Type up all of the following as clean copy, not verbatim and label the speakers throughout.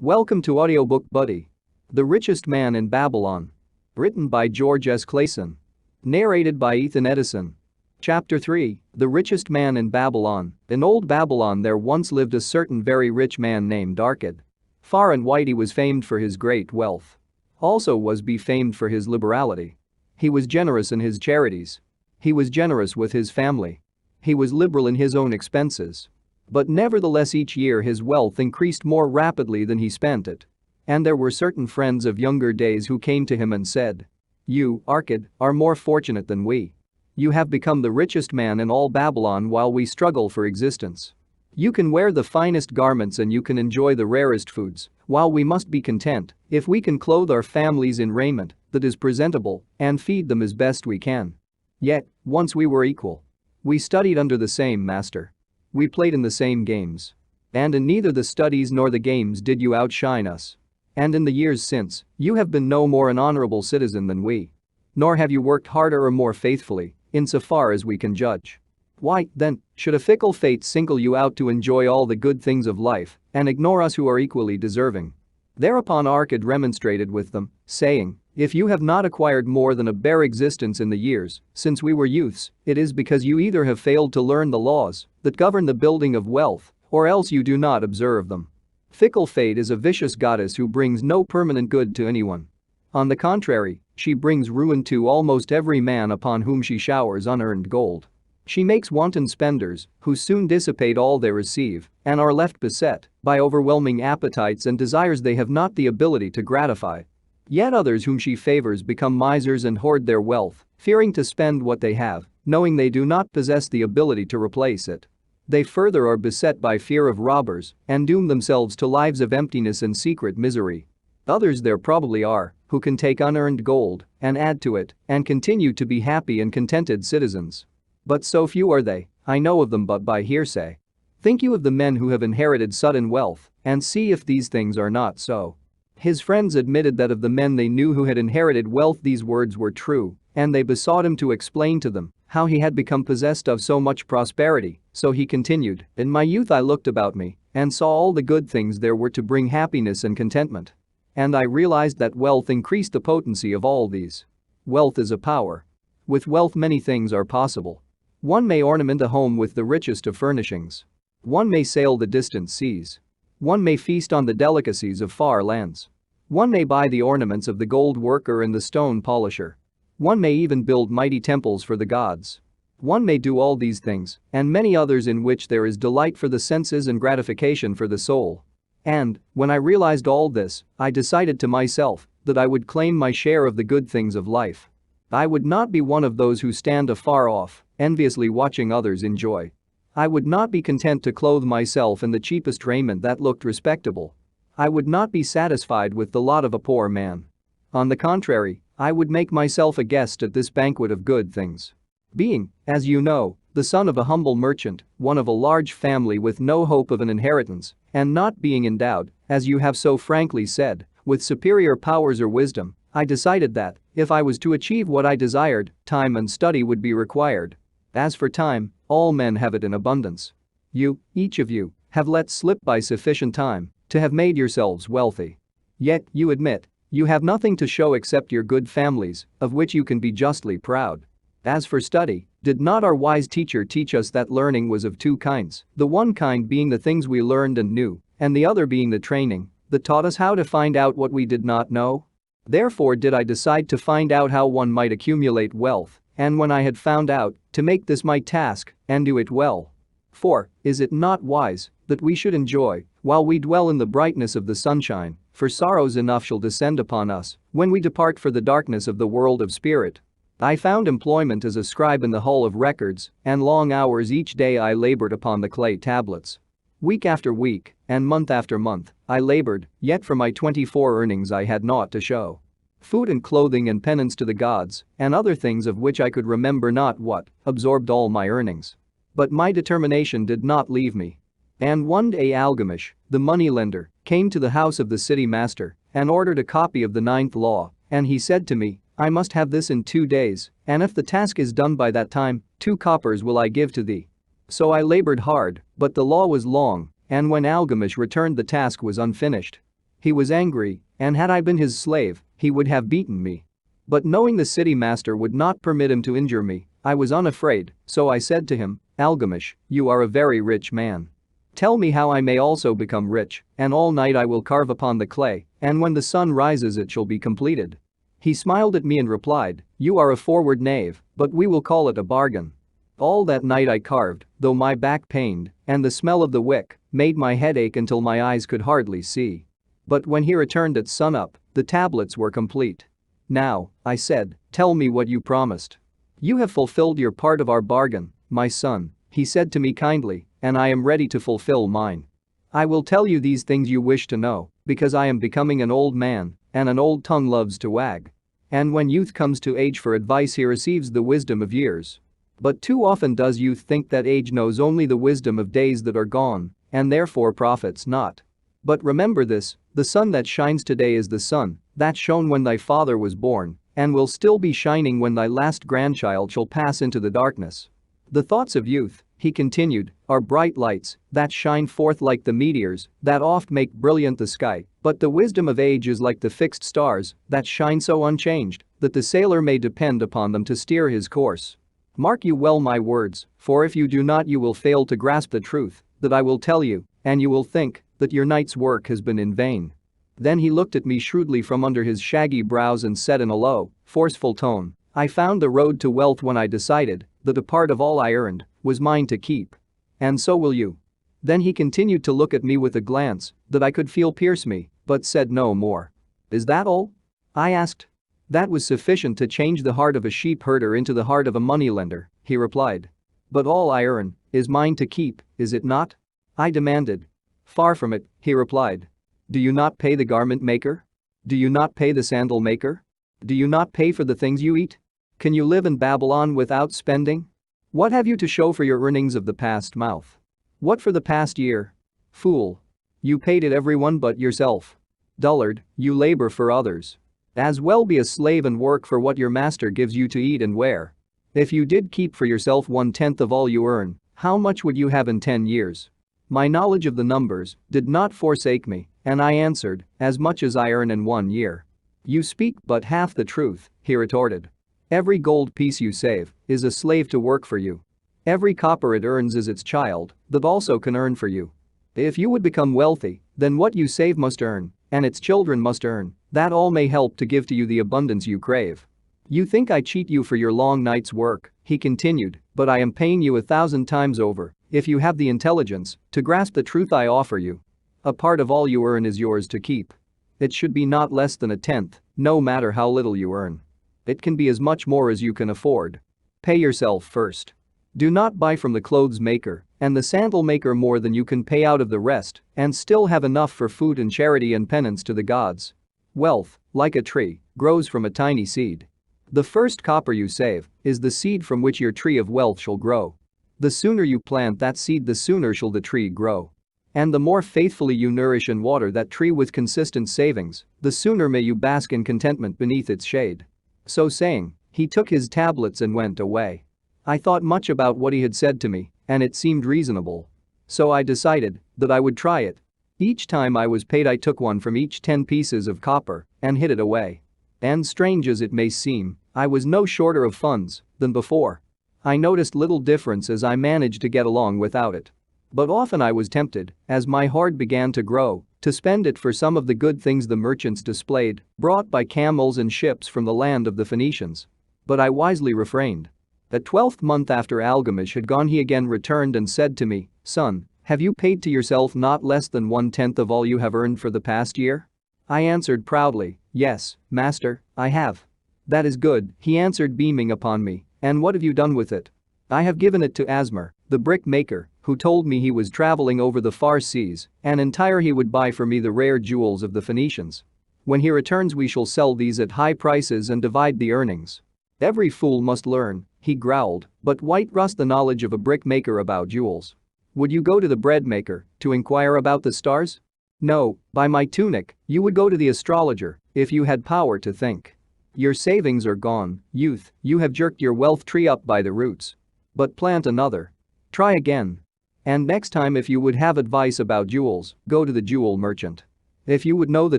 Speaker 1: Welcome to Audiobook Buddy. The Richest Man in Babylon. Written by George S. Clason. Narrated by Edison. Chapter 3, The Richest Man in Babylon. In old Babylon there once lived a certain very rich man named Arcad. Far and wide he was famed for his great wealth. Also was be famed for his liberality. He was generous in his charities. He was generous with his family. He was liberal in his own expenses. But nevertheless each year his wealth increased more rapidly than he spent it. And there were certain friends of younger days who came to him and said, "You, Arcad, are more fortunate than we. You have become the richest man in all Babylon while we struggle for existence. You can wear the finest garments and you can enjoy the rarest foods, while we must be content if we can clothe our families in raiment that is presentable and feed them as best we can. Yet, once we were equal. We studied under the same master. We played in the same games. And in neither the studies nor the games did you outshine us. And in the years since, you have been no more an honorable citizen than we. Nor have you worked harder or more faithfully, insofar as we can judge. Why, then, should a fickle fate single you out to enjoy all the good things of life and ignore us who are equally deserving?" Thereupon Arcad remonstrated with them, saying, "If you have not acquired more than a bare existence in the years since we were youths, it is because you either have failed to learn the laws that govern the building of wealth, or else you do not observe them. Fickle fate is a vicious goddess who brings no permanent good to anyone. On the contrary, she brings ruin to almost every man upon whom she showers unearned gold. She makes wanton spenders who soon dissipate all they receive and are left beset by overwhelming appetites and desires they have not the ability to gratify. Yet others whom she favors become misers and hoard their wealth, fearing to spend what they have, knowing they do not possess the ability to replace it. They further are beset by fear of robbers and doom themselves to lives of emptiness and secret misery. Others there probably are who can take unearned gold and add to it and continue to be happy and contented citizens. But so few are they, I know of them but by hearsay. Think you of the men who have inherited sudden wealth and see if these things are not so." His friends admitted that of the men they knew who had inherited wealth these words were true, and they besought him to explain to them how he had become possessed of so much prosperity, so he continued, "In my youth I looked about me and saw all the good things there were to bring happiness and contentment. And I realized that wealth increased the potency of all these. Wealth is a power. With wealth many things are possible. One may ornament a home with the richest of furnishings. One may sail the distant seas. One may feast on the delicacies of far lands. One may buy the ornaments of the gold worker and the stone polisher. One may even build mighty temples for the gods. One may do all these things, and many others in which there is delight for the senses and gratification for the soul. And, when I realized all this, I decided to myself that I would claim my share of the good things of life. I would not be one of those who stand afar off, enviously watching others enjoy. I would not be content to clothe myself in the cheapest raiment that looked respectable. I would not be satisfied with the lot of a poor man. On the contrary, I would make myself a guest at this banquet of good things. Being, as you know, the son of a humble merchant, one of a large family with no hope of an inheritance, and not being endowed, as you have so frankly said, with superior powers or wisdom, I decided that, if I was to achieve what I desired, time and study would be required. As for time, all men have it in abundance. You, each of you, have let slip by sufficient time to have made yourselves wealthy. Yet, you admit, you have nothing to show except your good families, of which you can be justly proud. As for study, did not our wise teacher teach us that learning was of two kinds, the one kind being the things we learned and knew, and the other being the training that taught us how to find out what we did not know? Therefore did I decide to find out how one might accumulate wealth, and when I had found out, to make this my task and do it well. For, is it not wise that we should enjoy while we dwell in the brightness of the sunshine, for sorrows enough shall descend upon us when we depart for the darkness of the world of spirit? I found employment as a scribe in the hall of records, and long hours each day I labored upon the clay tablets. Week after week, and month after month, I labored, yet for my 24 earnings I had naught to show. Food and clothing and penance to the gods, and other things of which I could remember not what, absorbed all my earnings. But my determination did not leave me. And one day Algamish, the moneylender, came to the house of the city master and ordered a copy of the 9th law, and he said to me, "I must have this in 2 days, and if the task is done by that time, 2 coppers will I give to thee." So I labored hard, but the law was long, and when Algamish returned the task was unfinished. He was angry, and had I been his slave, he would have beaten me. But knowing the city master would not permit him to injure me, I was unafraid, so I said to him, "Algamish, you are a very rich man. Tell me how I may also become rich, and all night I will carve upon the clay, and when the sun rises it shall be completed." He smiled at me and replied, "You are a forward knave, but we will call it a bargain." All that night I carved, though my back pained, and the smell of the wick made my head ache until my eyes could hardly see. But when he returned at sunup, the tablets were complete. "Now," I said, "tell me what you promised." "You have fulfilled your part of our bargain, my son," he said to me kindly, "and I am ready to fulfill mine. I will tell you these things you wish to know, because I am becoming an old man, and an old tongue loves to wag. And when youth comes to age for advice he receives the wisdom of years. But too often does youth think that age knows only the wisdom of days that are gone, and therefore profits not. But remember this, the sun that shines today is the sun that shone when thy father was born, and will still be shining when thy last grandchild shall pass into the darkness. The thoughts of youth," he continued, "are bright lights that shine forth like the meteors that oft make brilliant the sky, but the wisdom of age is like the fixed stars that shine so unchanged that the sailor may depend upon them to steer his course. Mark you well my words, for if you do not you will fail to grasp the truth that I will tell you, and you will think that your night's work has been in vain." Then he looked at me shrewdly from under his shaggy brows and said in a low, forceful tone, "I found the road to wealth when I decided that a part of all I earned was mine to keep. And so will you." Then he continued to look at me with a glance that I could feel pierce me, but said no more. "Is that all?" I asked. "That was sufficient to change the heart of a sheep herder into the heart of a moneylender," he replied. "But all I earn is mine to keep, is it not?" I demanded. "Far from it," he replied. "Do you not pay the garment maker? Do you not pay the sandal maker? Do you not pay for the things you eat? Can you live in Babylon without spending? What have you to show for your earnings of the past month? What for the past year? Fool. You paid it everyone but yourself. Dullard, you labor for others. As well be a slave and work for what your master gives you to eat and wear. If you did keep for yourself 1/10 of all you earn, how much would you have in 10 years? My knowledge of the numbers did not forsake me, and I answered, as much as I earn in 1 year. You speak but half the truth, he retorted. Every gold piece you save is a slave to work for you. Every copper it earns is its child that also can earn for you. If you would become wealthy, then what you save must earn, and its children must earn, that all may help to give to you the abundance you crave. You think I cheat you for your long night's work, he continued, but I am paying you 1,000 times over, if you have the intelligence to grasp the truth I offer you. A part of all you earn is yours to keep. It should be not less than 1/10, no matter how little you earn. It can be as much more as you can afford. Pay yourself first. Do not buy from the clothes maker and the sandal maker more than you can pay out of the rest and still have enough for food and charity and penance to the gods. Wealth, like a tree, grows from a tiny seed. The first copper you save is the seed from which your tree of wealth shall grow. The sooner you plant that seed, the sooner shall the tree grow. And the more faithfully you nourish and water that tree with consistent savings, the sooner may you bask in contentment beneath its shade. So saying, he took his tablets and went away. I thought much about what he had said to me, and it seemed reasonable. So I decided that I would try it. Each time I was paid I took one from each 10 pieces of copper and hid it away. And strange as it may seem, I was no shorter of funds than before. I noticed little difference as I managed to get along without it. But often I was tempted, as my hoard began to grow, to spend it for some of the good things the merchants displayed, brought by camels and ships from the land of the Phoenicians. But I wisely refrained. The 12th month after Algamish had gone he again returned and said to me, "Son, have you paid to yourself not less than 1/10 of all you have earned for the past year?" I answered proudly, "Yes, master, I have." "That is good," he answered beaming upon me, "and what have you done with it?" "I have given it to Asmar, the brick maker, who told me he was traveling over the far seas and in Tyre he would buy for me the rare jewels of the Phoenicians. When he returns we shall sell these at high prices and divide the earnings." "Every fool must learn," he growled, "but white rust the knowledge of a brick maker about jewels. Would you go to the bread maker to inquire about the stars? No, by my tunic, you would go to the astrologer if you had power to think. Your savings are gone, youth, you have jerked your wealth tree up by the roots. But plant another. Try again. And next time if you would have advice about jewels, go to the jewel merchant. If you would know the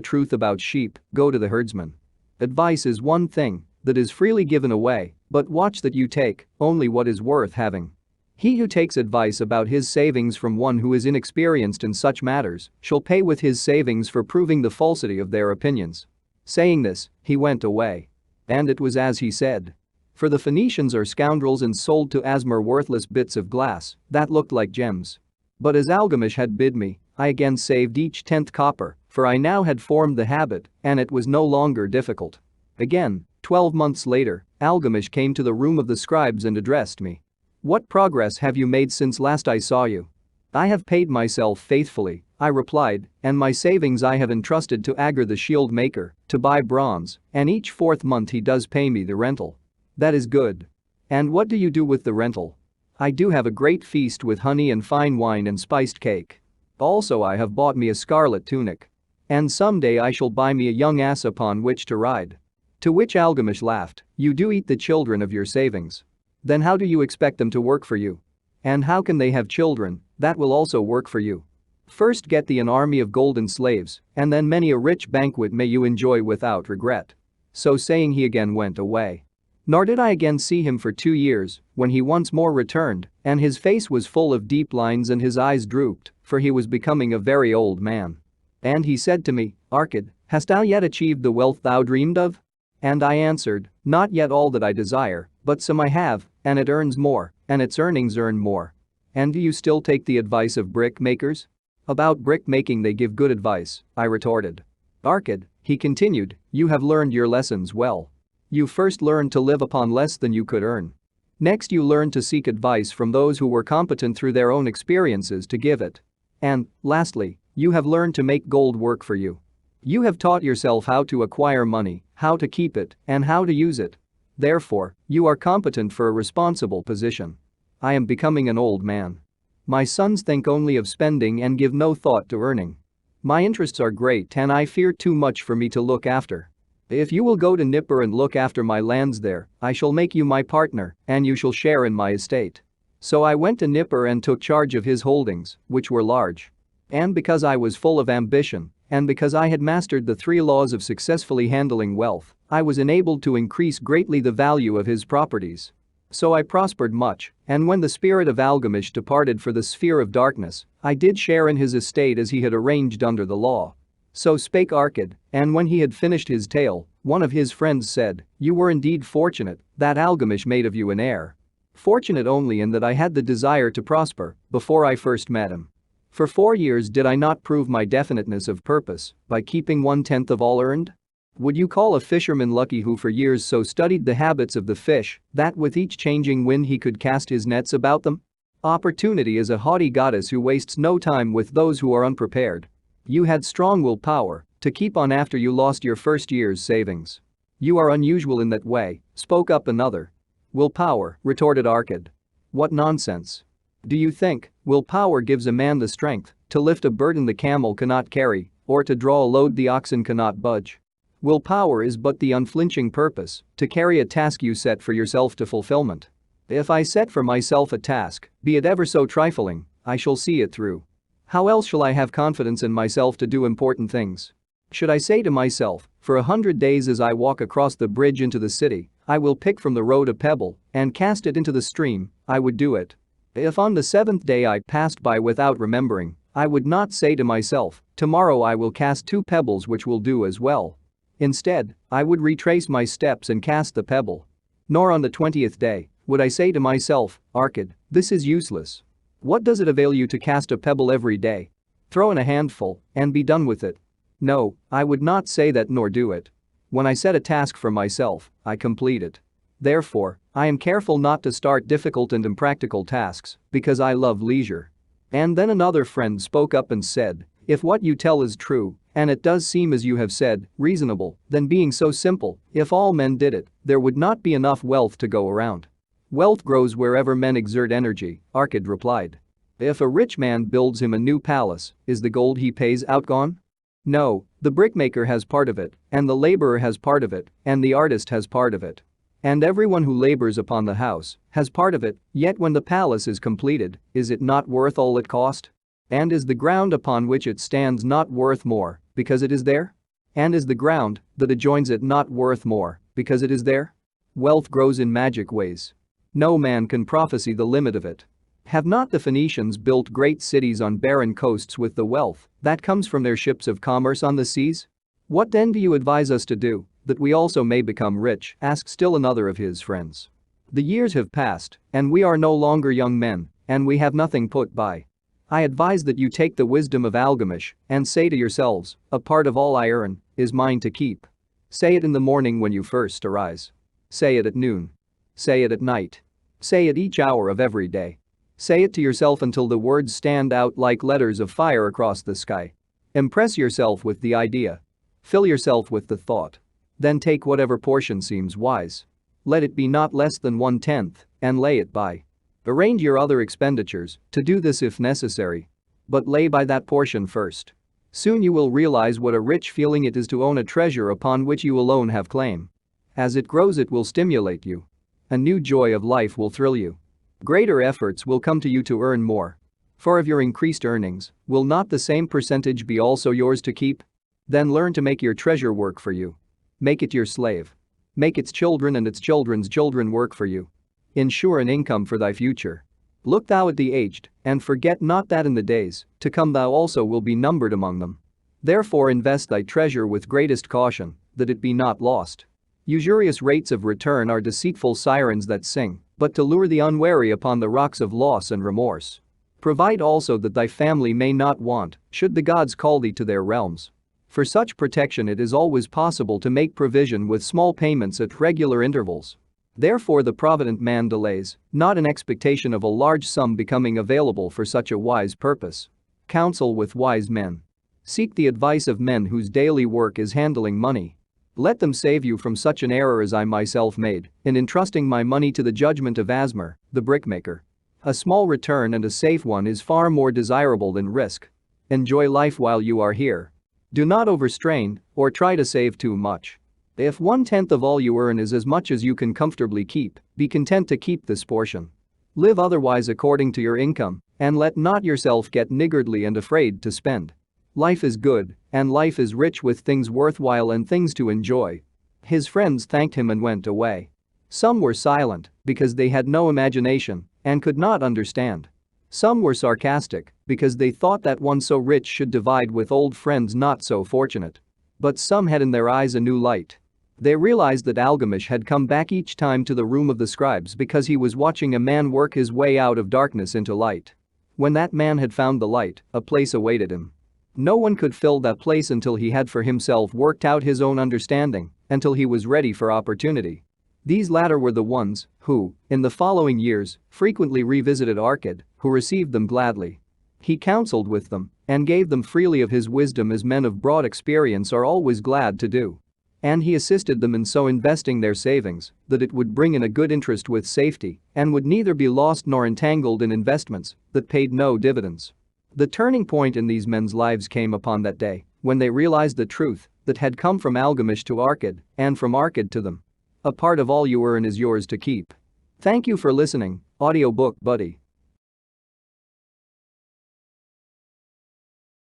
Speaker 1: truth about sheep, go to the herdsman. Advice is one thing that is freely given away, but watch that you take only what is worth having. He who takes advice about his savings from one who is inexperienced in such matters shall pay with his savings for proving the falsity of their opinions. Saying this, he went away. And it was as he said. For the Phoenicians are scoundrels and sold to Asmar worthless bits of glass that looked like gems. But as Algamish had bid me, I again saved each 10th copper, for I now had formed the habit, and it was no longer difficult. Again, 12 months later, Algamish came to the room of the scribes and addressed me. What progress have you made since last I saw you? I have paid myself faithfully, I replied, and my savings I have entrusted to Agar the shield maker to buy bronze, and each 4th month he does pay me the rental. That is good. And what do you do with the rental? I do have a great feast with honey and fine wine and spiced cake. Also I have bought me a scarlet tunic. And someday I shall buy me a young ass upon which to ride. To which Algamish laughed, you do eat the children of your savings. Then how do you expect them to work for you? And how can they have children that will also work for you? First get thee an army of golden slaves, and then many a rich banquet may you enjoy without regret. So saying he again went away. Nor did I again see him for 2 years, when he once more returned, and his face was full of deep lines and his eyes drooped, for he was becoming a very old man. And he said to me, Arcad, hast thou yet achieved the wealth thou dreamed of? And I answered, not yet all that I desire, but some I have, and it earns more, and its earnings earn more. And do you still take the advice of brick makers? About brick making they give good advice, I retorted. Arcad, he continued, you have learned your lessons well. You first learned to live upon less than you could earn. Next you learned to seek advice from those who were competent through their own experiences to give it. And, lastly, you have learned to make gold work for you. You have taught yourself how to acquire money, how to keep it, and how to use it. Therefore, you are competent for a responsible position. I am becoming an old man. My sons think only of spending and give no thought to earning. My interests are great and I fear too much for me to look after. If you will go to Nippur and look after my lands there, I shall make you my partner, and you shall share in my estate. So I went to Nippur and took charge of his holdings, which were large. And because I was full of ambition, and because I had mastered the 3 laws of successfully handling wealth, I was enabled to increase greatly the value of his properties. So I prospered much, and when the spirit of Algamish departed for the sphere of darkness, I did share in his estate as he had arranged under the law. So spake Arcad, and when he had finished his tale, one of his friends said, you were indeed fortunate that Algamish made of you an heir. Fortunate only in that I had the desire to prosper before I first met him. For 4 years did I not prove my definiteness of purpose by keeping 1/10 of all earned? Would you call a fisherman lucky who for years so studied the habits of the fish that with each changing wind he could cast his nets about them? Opportunity is a haughty goddess who wastes no time with those who are unprepared. You had strong willpower to keep on after you lost your first year's savings. You are unusual in that way, spoke up another. Willpower, retorted Arcad. What nonsense. Do you think willpower gives a man the strength to lift a burden the camel cannot carry or to draw a load the oxen cannot budge? Willpower is but the unflinching purpose to carry a task you set for yourself to fulfillment. If I set for myself a task, be it ever so trifling, I shall see it through. How else shall I have confidence in myself to do important things? Should I say to myself, for 100 days as I walk across the bridge into the city, I will pick from the road a pebble and cast it into the stream, I would do it. If on the 7th day I passed by without remembering, I would not say to myself, tomorrow I will cast 2 pebbles which will do as well. Instead, I would retrace my steps and cast the pebble. Nor on the 20th day would I say to myself, Arcad, this is useless. What does it avail you to cast a pebble every day? Throw in a handful and be done with it. No, I would not say that nor do it. When I set a task for myself, I complete it. Therefore, I am careful not to start difficult and impractical tasks because I love leisure. And then another friend spoke up and said, if what you tell is true, and it does seem as you have said, reasonable, then being so simple, if all men did it, there would not be enough wealth to go around. Wealth grows wherever men exert energy, Arcad replied. If a rich man builds him a new palace, is the gold he pays outgone? No, the brickmaker has part of it, and the laborer has part of it, and the artist has part of it. And everyone who labors upon the house has part of it, yet when the palace is completed, is it not worth all it cost? And is the ground upon which it stands not worth more because it is there? And is the ground that adjoins it not worth more because it is there? Wealth grows in magic ways. No man can prophesy the limit of it. Have not the Phoenicians built great cities on barren coasts with the wealth that comes from their ships of commerce on the seas? What then do you advise us to do, that we also may become rich?" asked still another of his friends. "The years have passed, and we are no longer young men, and we have nothing put by. I advise that you take the wisdom of Algamish and say to yourselves, a part of all I earn is mine to keep. Say it in the morning when you first arise. Say it at noon. Say it at night. Say it each hour of every day. Say it to yourself until the words stand out like letters of fire across the sky. Impress yourself with the idea. Fill yourself with the thought. Then take whatever portion seems wise. Let it be not less than 1/10, and lay it by. Arrange your other expenditures to do this if necessary. But lay by that portion first. Soon you will realize what a rich feeling it is to own a treasure upon which you alone have claim. As it grows, it will stimulate you. A new joy of life will thrill you. Greater efforts will come to you to earn more. For of your increased earnings, will not the same percentage be also yours to keep? Then learn to make your treasure work for you. Make it your slave. Make its children and its children's children work for you. Insure an income for thy future. Look thou at the aged, and forget not that in the days to come thou also will be numbered among them. Therefore invest thy treasure with greatest caution, that it be not lost. Usurious rates of return are deceitful sirens that sing, but to lure the unwary upon the rocks of loss and remorse. Provide also that thy family may not want, should the gods call thee to their realms. For such protection it is always possible to make provision with small payments at regular intervals. Therefore the provident man delays, not in expectation of a large sum becoming available for such a wise purpose. Counsel with wise men. Seek the advice of men whose daily work is handling money. Let them save you from such an error as I myself made in entrusting my money to the judgment of Asmar, the brickmaker. A small return and a safe one is far more desirable than risk. Enjoy life while you are here. Do not overstrain or try to save too much. If 1/10 of all you earn is as much as you can comfortably keep, be content to keep this portion. Live otherwise according to your income, and let not yourself get niggardly and afraid to spend. Life is good, and life is rich with things worthwhile and things to enjoy. His friends thanked him and went away. Some were silent because they had no imagination and could not understand. Some were sarcastic because they thought that one so rich should divide with old friends not so fortunate. But some had in their eyes a new light. They realized that Algamish had come back each time to the room of the scribes because he was watching a man work his way out of darkness into light. When that man had found the light, a place awaited him. No one could fill that place until he had for himself worked out his own understanding, until he was ready for opportunity. These latter were the ones who, in the following years, frequently revisited Arcad, who received them gladly. He counseled with them and gave them freely of his wisdom as men of broad experience are always glad to do. And he assisted them in so investing their savings that it would bring in a good interest with safety and would neither be lost nor entangled in investments that paid no dividends. The turning point in these men's lives came upon that day when they realized the truth that had come from Algamish to Arcad and from Arcad to them. A part of all you earn is yours to keep. Thank you for listening, Audiobook Buddy.